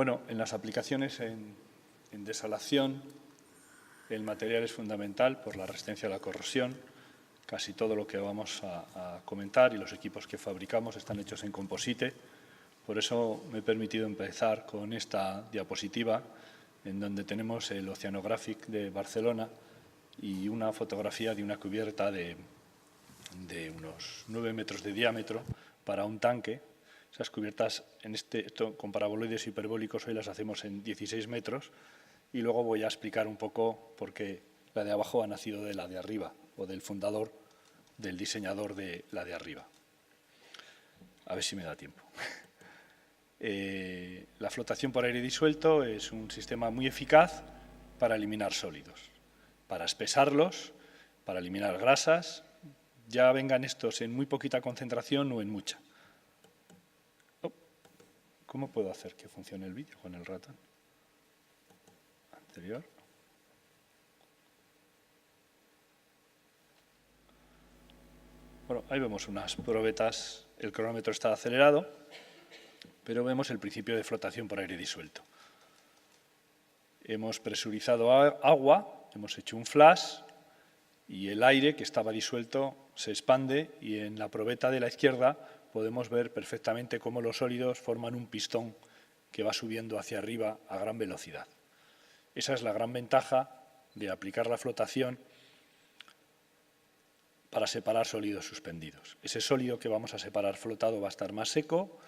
Bueno, en las aplicaciones en desalación, el material es fundamental por la resistencia a la corrosión. Casi todo lo que vamos a comentar y los equipos que fabricamos están hechos en composite. Por eso me he permitido empezar con esta diapositiva, en donde tenemos el Oceanographic de Barcelona y una fotografía de una cubierta de unos 9 metros de diámetro para un tanque. Esas cubiertas con paraboloides hiperbólicos hoy las hacemos en 16 metros y luego voy a explicar un poco por qué la de abajo ha nacido de la de arriba o del fundador, del diseñador de la de arriba. A ver si me da tiempo. La flotación por aire disuelto es un sistema muy eficaz para eliminar sólidos, para espesarlos, para eliminar grasas, ya vengan estos en muy poquita concentración o en mucha. ¿Cómo puedo hacer que funcione el vídeo con el ratón? Anterior. Bueno, ahí vemos unas probetas, el cronómetro está acelerado, pero vemos el principio de flotación por aire disuelto. Hemos presurizado agua, hemos hecho un flash y el aire que estaba disuelto se expande y en la probeta de la izquierda podemos ver perfectamente cómo los sólidos forman un pistón que va subiendo hacia arriba a gran velocidad. Esa es la gran ventaja de aplicar la flotación para separar sólidos suspendidos. Ese sólido que vamos a separar flotado va a estar más seco,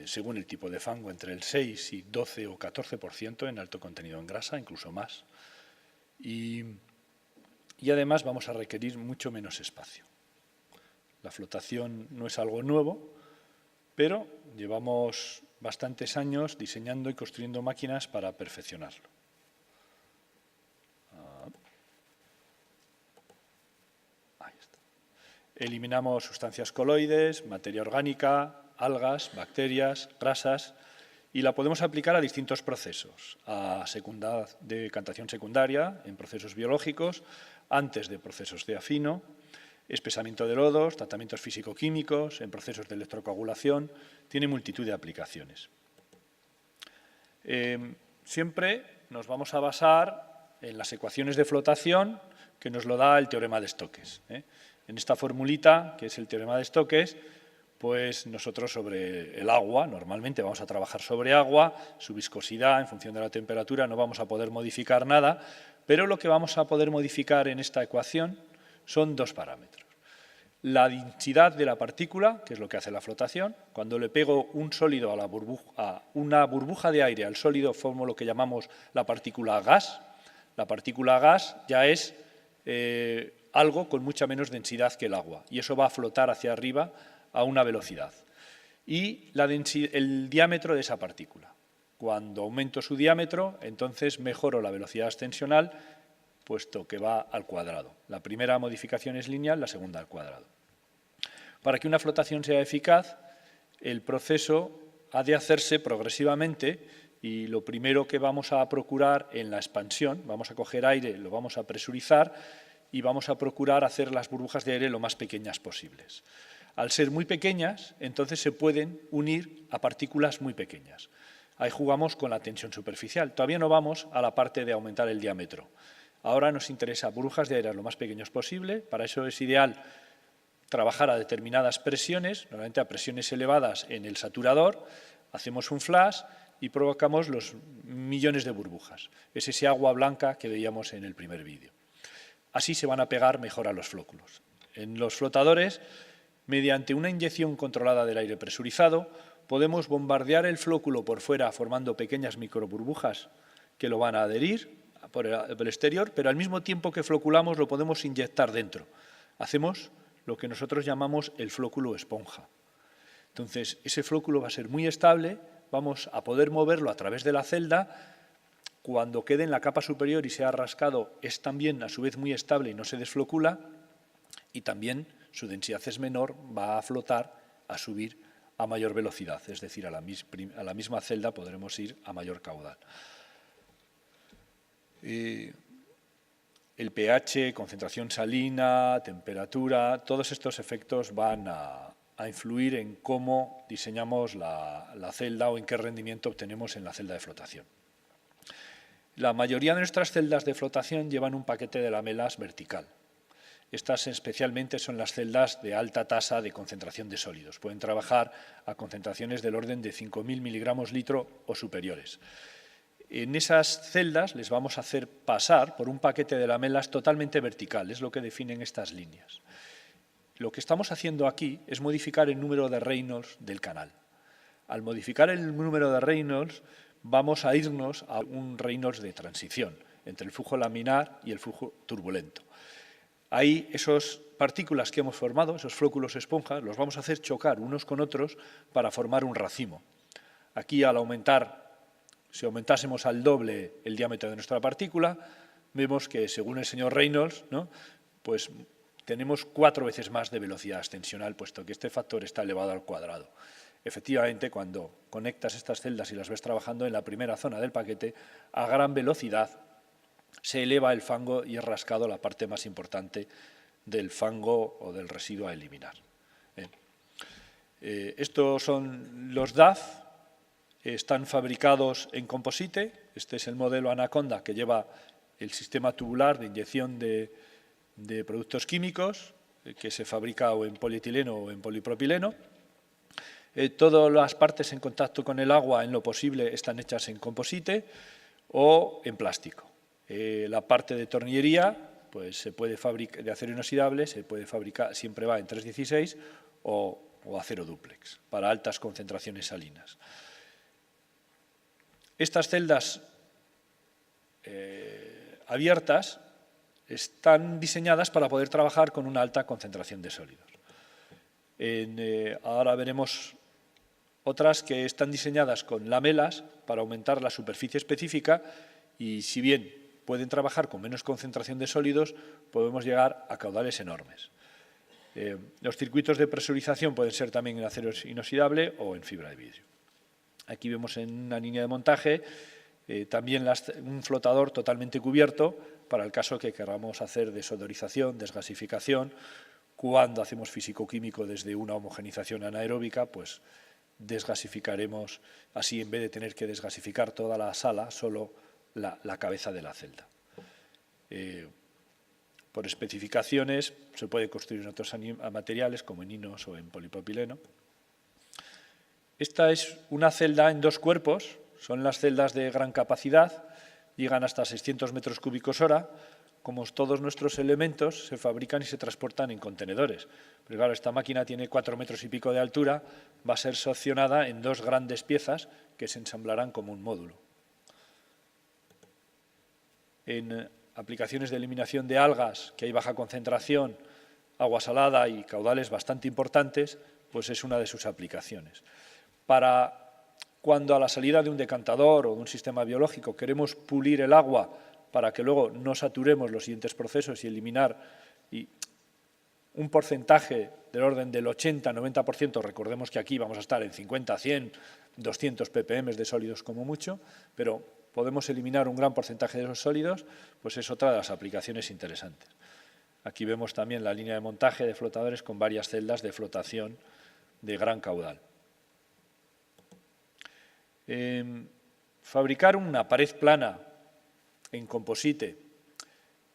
según el tipo de fango, entre el 6 y 12 o 14% en alto contenido en grasa, incluso más. Y además vamos a requerir mucho menos espacio. La flotación no es algo nuevo, pero llevamos bastantes años diseñando y construyendo máquinas para perfeccionarlo. Ahí está. Eliminamos sustancias coloides, materia orgánica, algas, bacterias, grasas, y la podemos aplicar a distintos procesos, a decantación secundaria, en procesos biológicos, antes de procesos de afino, espesamiento de lodos, tratamientos físico-químicos, en procesos de electrocoagulación, tiene multitud de aplicaciones. Siempre nos vamos a basar en las ecuaciones de flotación que nos lo da el teorema de Stokes. En esta formulita, que es el teorema de Stokes, pues nosotros sobre el agua, normalmente vamos a trabajar sobre agua, su viscosidad en función de la temperatura, no vamos a poder modificar nada, pero lo que vamos a poder modificar en esta ecuación son dos parámetros. La densidad de la partícula, que es lo que hace la flotación. Cuando le pego un sólido a una burbuja de aire al sólido, formo lo que llamamos la partícula gas. La partícula gas ya es algo con mucha menos densidad que el agua, y eso va a flotar hacia arriba a una velocidad. Y el diámetro de esa partícula. Cuando aumento su diámetro, entonces mejoro la velocidad ascensional, puesto que va al cuadrado. La primera modificación es lineal, la segunda al cuadrado. Para que una flotación sea eficaz, el proceso ha de hacerse progresivamente y lo primero que vamos a procurar en la expansión, vamos a coger aire, lo vamos a presurizar y vamos a procurar hacer las burbujas de aire lo más pequeñas posibles. Al ser muy pequeñas, entonces se pueden unir a partículas muy pequeñas. Ahí jugamos con la tensión superficial. Todavía no vamos a la parte de aumentar el diámetro. Ahora nos interesa burbujas de aire lo más pequeños posible. Para eso es ideal trabajar a determinadas presiones, normalmente a presiones elevadas en el saturador. Hacemos un flash y provocamos los millones de burbujas. Es ese agua blanca que veíamos en el primer vídeo. Así se van a pegar mejor a los flóculos. En los flotadores, mediante una inyección controlada del aire presurizado, podemos bombardear el flóculo por fuera formando pequeñas microburbujas que lo van a adherir por el exterior, pero al mismo tiempo que floculamos lo podemos inyectar dentro. Hacemos lo que nosotros llamamos el flóculo esponja. Entonces, ese flóculo va a ser muy estable, vamos a poder moverlo a través de la celda. Cuando quede en la capa superior y sea rascado, es también a su vez muy estable y no se desflocula, y también su densidad es menor, va a flotar, a subir a mayor velocidad, es decir, a la misma celda podremos ir a mayor caudal. El pH, concentración salina, temperatura, todos estos efectos van a a influir en cómo diseñamos la celda o en qué rendimiento obtenemos en la celda de flotación. La mayoría de nuestras celdas de flotación llevan un paquete de lamelas vertical. Estas especialmente son las celdas de alta tasa de concentración de sólidos. Pueden trabajar a concentraciones del orden de 5.000 miligramos litro o superiores. En esas celdas les vamos a hacer pasar por un paquete de lamelas totalmente vertical, es lo que definen estas líneas. Lo que estamos haciendo aquí es modificar el número de Reynolds del canal. Al modificar el número de Reynolds, vamos a irnos a un Reynolds de transición entre el flujo laminar y el flujo turbulento. Ahí esas partículas que hemos formado, esos flóculos esponjas, los vamos a hacer chocar unos con otros para formar un racimo. Aquí, al aumentar, si aumentásemos al doble el diámetro de nuestra partícula, vemos que, según el señor Reynolds, ¿no?, pues tenemos 4 veces más de velocidad ascensional, puesto que este factor está elevado al cuadrado. Efectivamente, cuando conectas estas celdas y las ves trabajando en la primera zona del paquete, a gran velocidad se eleva el fango y es rascado la parte más importante del fango o del residuo a eliminar. Estos son los DAF, están fabricados en composite. Este es el modelo Anaconda, que lleva el sistema tubular de inyección de productos químicos, que se fabrica o en polietileno o en polipropileno. Todas las partes en contacto con el agua, en lo posible, están hechas en composite o en plástico. La parte de tornillería, pues se puede fabricar de acero inoxidable, se puede fabricar, siempre va en 316 o acero dúplex, para altas concentraciones salinas. Estas celdas abiertas están diseñadas para poder trabajar con una alta concentración de sólidos. Ahora veremos otras que están diseñadas con lamelas para aumentar la superficie específica y, si bien pueden trabajar con menos concentración de sólidos, podemos llegar a caudales enormes. Los circuitos de presurización pueden ser también en acero inoxidable o en fibra de vidrio. Aquí vemos en una línea de montaje también un flotador totalmente cubierto para el caso que queramos hacer desodorización, desgasificación. Cuando hacemos físico-químico desde una homogenización anaeróbica, pues desgasificaremos, así en vez de tener que desgasificar toda la sala, solo la cabeza de la celda. Por especificaciones se puede construir en otros materiales como en inox o en polipropileno. Esta es una celda en 2 cuerpos, son las celdas de gran capacidad, llegan hasta 600 metros cúbicos hora. Como todos nuestros elementos, se fabrican y se transportan en contenedores. Pero claro, esta máquina tiene 4 metros y pico de altura, va a ser seccionada en 2 grandes piezas que se ensamblarán como un módulo. En aplicaciones de eliminación de algas, que hay baja concentración, agua salada y caudales bastante importantes, pues es una de sus aplicaciones. Para cuando a la salida de un decantador o de un sistema biológico queremos pulir el agua para que luego no saturemos los siguientes procesos y eliminar un porcentaje del orden del 80-90%, recordemos que aquí vamos a estar en 50, 100, 200 ppm de sólidos como mucho, pero podemos eliminar un gran porcentaje de esos sólidos, pues es otra de las aplicaciones interesantes. Aquí vemos también la línea de montaje de flotadores con varias celdas de flotación de gran caudal. Fabricar una pared plana en composite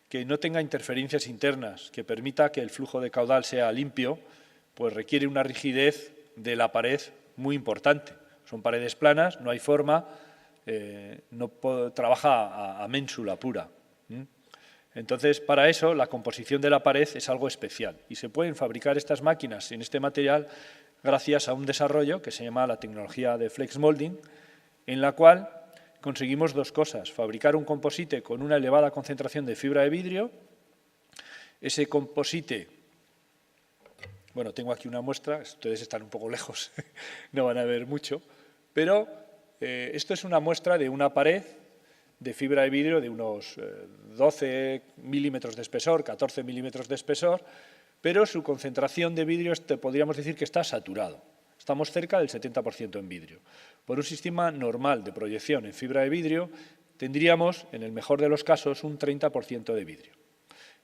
que no tenga interferencias internas, que permita que el flujo de caudal sea limpio, pues requiere una rigidez de la pared muy importante. Son paredes planas, no hay forma, trabaja a ménsula pura. Entonces, para eso, la composición de la pared es algo especial y se pueden fabricar estas máquinas en este material gracias a un desarrollo que se llama la tecnología de flex molding, en la cual conseguimos 2 cosas: fabricar un composite con una elevada concentración de fibra de vidrio. Ese composite, bueno, tengo aquí una muestra, ustedes están un poco lejos, no van a ver mucho, pero esto es una muestra de una pared de fibra de vidrio de unos 12 milímetros de espesor, 14 milímetros de espesor, pero su concentración de vidrio podríamos decir que está saturado. Estamos cerca del 70% en vidrio. Por un sistema normal de proyección en fibra de vidrio, tendríamos, en el mejor de los casos, un 30% de vidrio.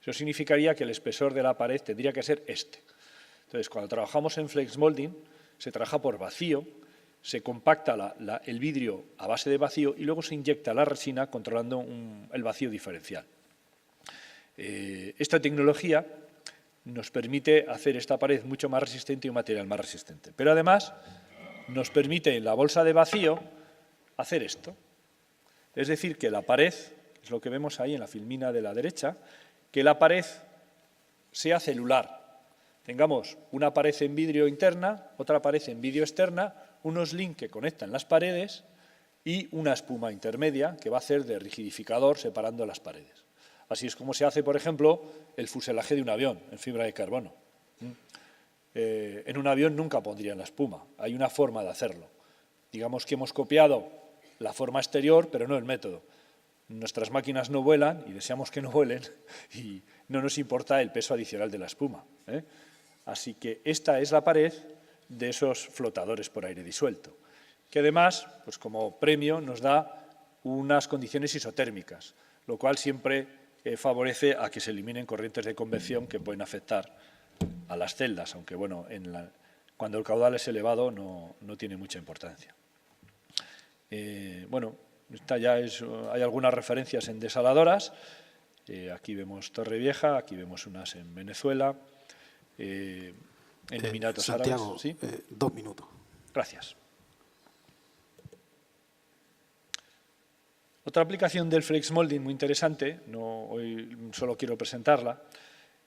Eso significaría que el espesor de la pared tendría que ser este. Entonces, cuando trabajamos en flex molding, se trabaja por vacío, se compacta el vidrio a base de vacío y luego se inyecta la resina controlando el vacío diferencial. Esta tecnología nos permite hacer esta pared mucho más resistente y un material más resistente. Pero además nos permite en la bolsa de vacío hacer esto. Es decir, que la pared, que es lo que vemos ahí en la filmina de la derecha, que la pared sea celular. Tengamos una pared en vidrio interna, otra pared en vidrio externa, unos links que conectan las paredes y una espuma intermedia que va a hacer de rigidificador separando las paredes. Así es como se hace, por ejemplo, el fuselaje de un avión en fibra de carbono. En un avión nunca pondrían la espuma, hay una forma de hacerlo. Digamos que hemos copiado la forma exterior, pero no el método. Nuestras máquinas no vuelan y deseamos que no vuelen y no nos importa el peso adicional de la espuma. Así que esta es la pared de esos flotadores por aire disuelto, que además, pues como premio, nos da unas condiciones isotérmicas, lo cual siempre favorece a que se eliminen corrientes de convección que pueden afectar a las celdas, aunque bueno, cuando el caudal es elevado no tiene mucha importancia. Bueno, hay algunas referencias en desaladoras. Aquí vemos Torrevieja, aquí vemos unas en Venezuela, en Emiratos Santiago, Árabes. ¿Sí? 2 minutos. Gracias. Otra aplicación del flex molding muy interesante, hoy solo quiero presentarla,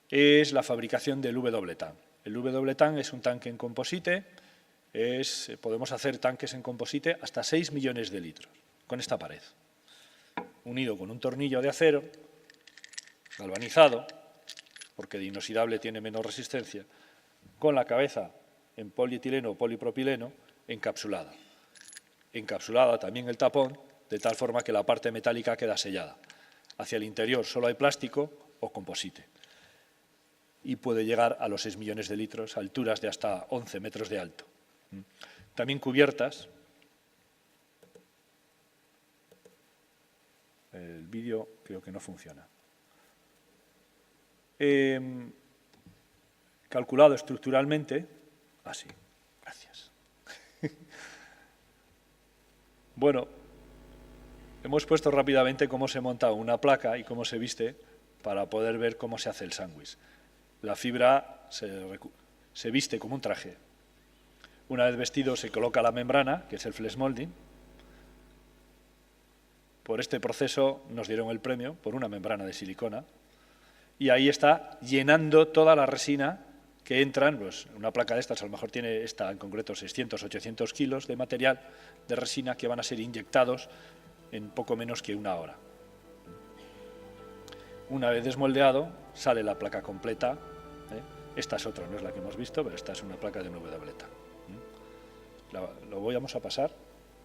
es la fabricación del W-TAN. El W-TAN es un tanque en composite, podemos hacer tanques en composite hasta 6 millones de litros con esta pared, unido con un tornillo de acero galvanizado, porque de inoxidable tiene menos resistencia, con la cabeza en polietileno o polipropileno encapsulada. Encapsulada también el tapón, de tal forma que la parte metálica queda sellada. Hacia el interior solo hay plástico o composite. Y puede llegar a los 6 millones de litros, a alturas de hasta 11 metros de alto. También cubiertas. El vídeo creo que no funciona. Calculado estructuralmente, así. Gracias. Bueno, hemos puesto rápidamente cómo se monta una placa y cómo se viste para poder ver cómo se hace el sándwich. La fibra se viste como un traje. Una vez vestido se coloca la membrana, que es el flex molding. Por este proceso nos dieron el premio por una membrana de silicona. Y ahí está llenando toda la resina que entran, pues una placa de estas a lo mejor tiene esta en concreto 600, 800 kilos de material de resina que van a ser inyectados en poco menos que una hora. Una vez desmoldeado, sale la placa completa. Esta es otra, no es la que hemos visto, pero esta es una placa de W-TAN. Lo vamos a pasar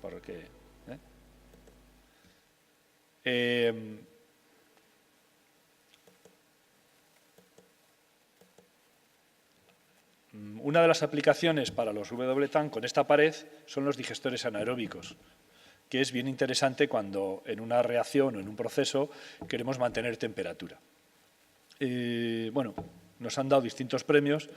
porque... Una de las aplicaciones para los W-TAN con esta pared son los digestores anaeróbicos, que es bien interesante cuando en una reacción o en un proceso queremos mantener temperatura. Bueno, nos han dado distintos premios,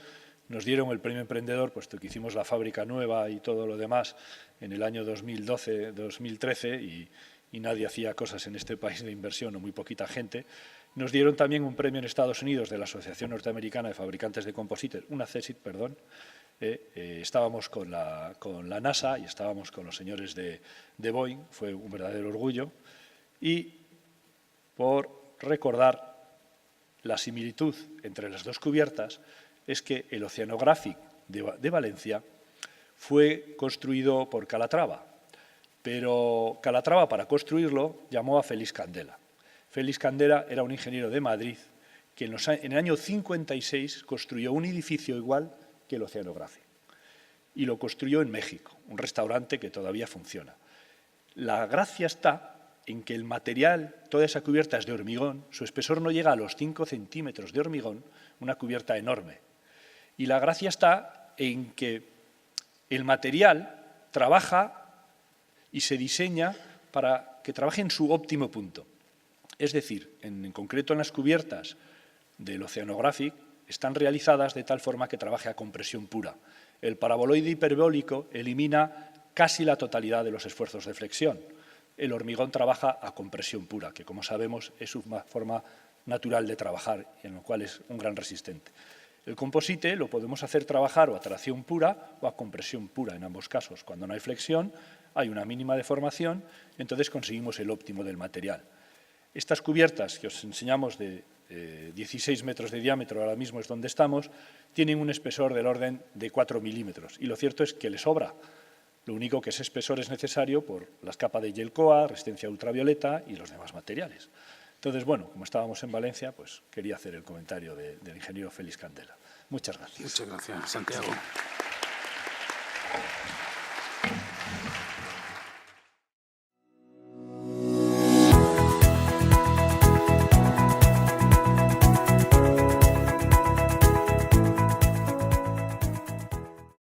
nos dieron el premio emprendedor, puesto que hicimos la fábrica nueva y todo lo demás en el año 2012-2013 y nadie hacía cosas en este país de inversión o muy poquita gente. Nos dieron también un premio en Estados Unidos de la Asociación Norteamericana de Fabricantes de Composites, una CESIT, perdón. Estábamos con la NASA y estábamos con los señores de Boeing, fue un verdadero orgullo. Y por recordar la similitud entre las dos cubiertas es que el Oceanographic de Valencia fue construido por Calatrava, pero Calatrava para construirlo llamó a Félix Candela. Félix Candela era un ingeniero de Madrid que en el año 56 construyó un edificio igual que el Oceanographic y lo construyó en México, un restaurante que todavía funciona. La gracia está en que el material, toda esa cubierta es de hormigón, su espesor no llega a los 5 centímetros de hormigón, una cubierta enorme. Y la gracia está en que el material trabaja y se diseña para que trabaje en su óptimo punto. Es decir, en concreto en las cubiertas del Oceanographic, están realizadas de tal forma que trabaje a compresión pura. El paraboloide hiperbólico elimina casi la totalidad de los esfuerzos de flexión. El hormigón trabaja a compresión pura, que como sabemos es su forma natural de trabajar, en lo cual es un gran resistente. El composite lo podemos hacer trabajar o a tracción pura o a compresión pura, en ambos casos. Cuando no hay flexión, hay una mínima deformación, entonces conseguimos el óptimo del material. Estas cubiertas que os enseñamos de 16 metros de diámetro, ahora mismo es donde estamos, tienen un espesor del orden de 4 milímetros y lo cierto es que le sobra. Lo único que ese espesor es necesario por las capas de gel-coa, resistencia ultravioleta y los demás materiales. Entonces, bueno, como estábamos en Valencia, pues quería hacer el comentario del ingeniero Félix Candela. Muchas gracias. Muchas gracias, Santiago.